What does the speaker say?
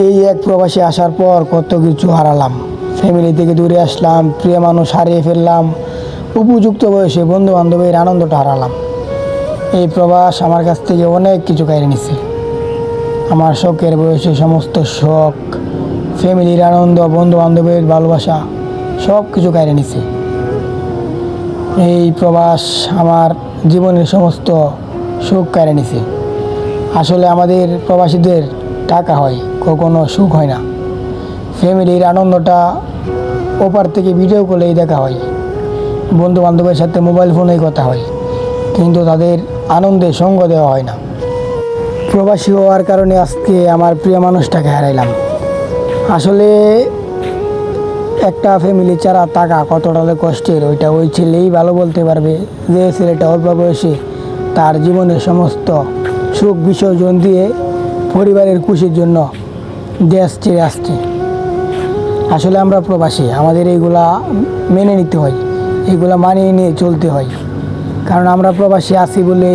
এই এক প্রবাসী আসার পর কত কিছু হারালাম। ফ্যামিলি থেকে দূরে আসলাম, প্রিয় মানুষ হারিয়ে ফেললাম, উপযুক্ত বয়সে বন্ধু বান্ধবের আনন্দটা হারালাম। এই প্রবাস আমার কাছ থেকে অনেক কিছু কেড়ে নিছে। আমার শখের বয়সে সমস্ত শখ, ফ্যামিলির আনন্দ, বন্ধু বান্ধবের ভালোবাসা সব কিছু কেড়ে নিছে। এই প্রবাস আমার জীবনের সমস্ত সুখ কেড়ে নিছে। আসলে আমাদের প্রবাসীদের টাকা হয়, কখনো সুখ হয় না। ফ্যামিলির আনন্দটা ওপার থেকে ভিডিও কলেই দেখা হয়, বন্ধু বান্ধবের সাথে মোবাইল ফোনেই কথা হয়, কিন্তু তাদের আনন্দে সঙ্গ দেওয়া হয় না। প্রবাসী হওয়ার কারণে আজকে আমার প্রিয় মানুষটাকে হারাইলাম। আসলে একটা ফ্যামিলি ছাড়া টাকা কতটা কষ্টের ওইটা ওই ছেলেই ভালো বলতে পারবে, যে ছেলেটা অল্প বয়সে তার জীবনের সমস্ত সুখ বিসর্জন দিয়ে পরিবারের খুশির জন্য দেশ ছেড়ে আসছে। আসলে আমরা প্রবাসী, আমাদের এইগুলা মেনে নিতে হয়, এইগুলা মানিয়ে নিয়ে চলতে হয়, কারণ আমরা প্রবাসী আছি বলে